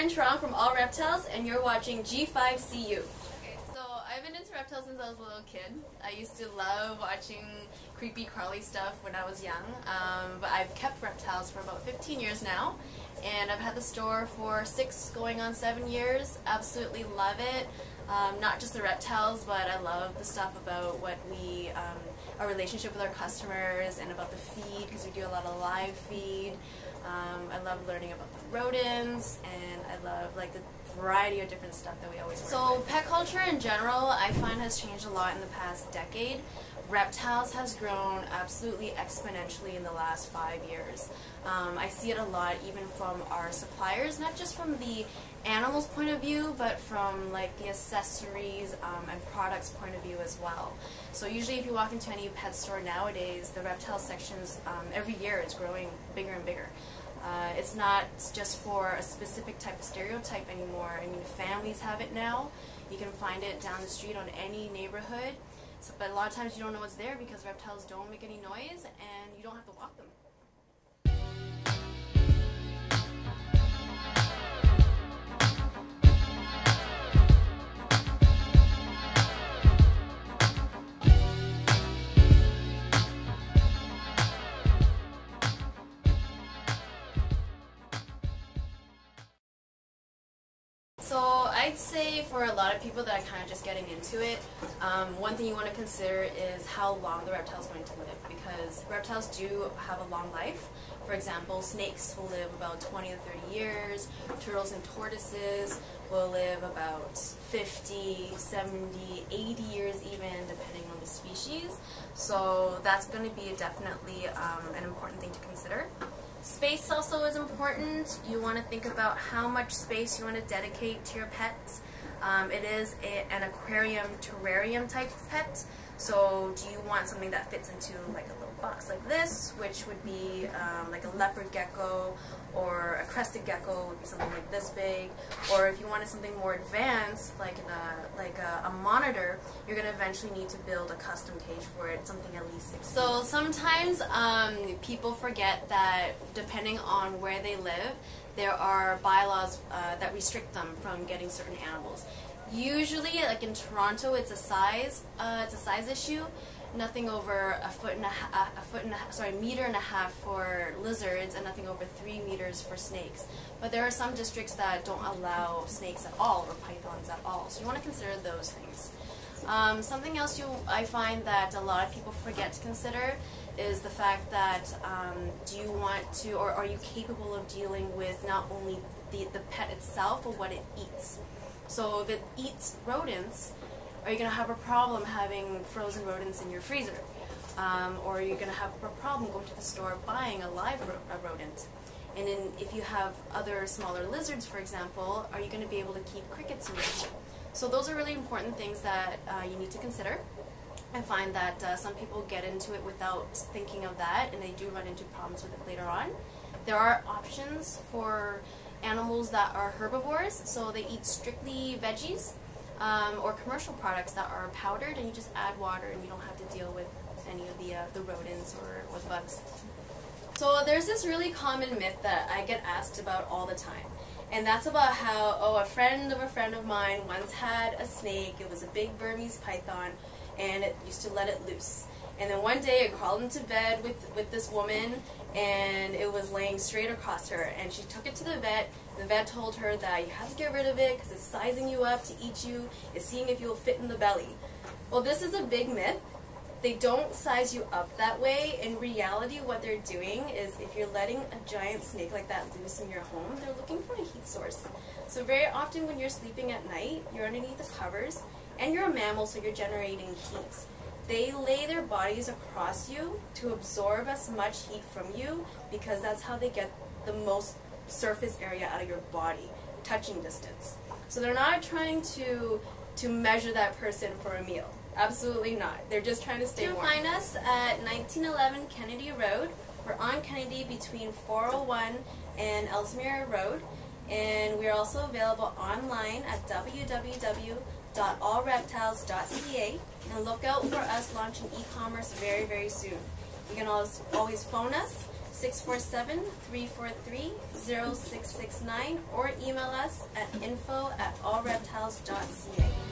Lauren Trong from All Reptiles, and you're watching G5CU. Okay, so I've been into reptiles since I was a little kid. I used to love watching creepy crawly stuff when I was young, but I've kept reptiles for about 15 years now, and I've had the store for 6 going on 7 years. Absolutely love it. Not just the reptiles, but I love the stuff about what we, our relationship with our customers, and about the feed, because we do a lot of live feed. I love learning about the rodents, and I love like the variety of different stuff that we always work with. So pet culture in general, I find, has changed a lot in the past decade. Reptiles has grown absolutely exponentially in the last 5 years. I see it a lot even from our suppliers, not just from the animals point of view, but from like the accessories and products point of view as well. So usually if you walk into any pet store nowadays, the reptile sections every year is growing bigger and bigger. It's not just for a specific type of stereotype anymore. I mean, families have it now. You can find it down the street on any neighborhood. So, but a lot of times you don't know what's there because reptiles don't make any noise and you don't have to walk them. So I'd say for a lot of people that are kind of just getting into it, one thing you want to consider is how long the reptile is going to live, because reptiles do have a long life. For example, snakes will live about 20 to 30 years, turtles and tortoises will live about 50, 70, 80 years even, depending on the species. So that's going to be definitely an important thing to consider. Space also is important. You want to think about how much space you want to dedicate to your pets. It is an aquarium, terrarium type pet. So do you want something that fits into like a little box like this, which would be like a leopard gecko, or a crested gecko would be something like this big. Or if you wanted something more advanced, like a monitor, you're going to eventually need to build a custom cage for it, something at least 6 feet. So sometimes people forget that depending on where they live, there are bylaws that restrict them from getting certain animals. Usually, like in Toronto, it's a size issue. Nothing over meter and a half for lizards, and nothing over 3 meters for snakes. But there are some districts that don't allow snakes at all, or pythons at all. So you want to consider those things. Something else I find that a lot of people forget to consider is the fact that do you want to, or are you capable of dealing with not only the pet itself, but what it eats. So if it eats rodents, are you going to have a problem having frozen rodents in your freezer? Or are you going to have a problem going to the store buying a live rodent? And then if you have other smaller lizards, for example, are you going to be able to keep crickets in your home? So those are really important things that you need to consider. I find that some people get into it without thinking of that, and they do run into problems with it later on. There are options for animals that are herbivores, so they eat strictly veggies, or commercial products that are powdered, and you just add water and you don't have to deal with any of the rodents or bugs. So there's this really common myth that I get asked about all the time, and that's about how, oh, a friend of mine once had a snake. It was a big Burmese python, and it used to let it loose. And then one day it crawled into bed with this woman, and it was laying straight across her. And she took it to the vet. The vet told her that you have to get rid of it because it's sizing you up to eat you. It's seeing if you'll fit in the belly. Well, this is a big myth. They don't size you up that way. In reality, what they're doing is, if you're letting a giant snake like that loose in your home, they're looking for a heat source. So very often when you're sleeping at night, you're underneath the covers, and you're a mammal, so you're generating heat. They lay their bodies across you to absorb as much heat from you, because that's how they get the most surface area out of your body, touching distance. So they're not trying to measure that person for a meal. Absolutely not. They're just trying to stay warm. You can find us at 1911 Kennedy Road. We're on Kennedy between 401 and Ellesmere Road. And we're also available online at www.allreptiles.ca, and look out for us launching e-commerce very, very soon. You can always phone us 647-343-0669 or email us at info@allreptiles.ca.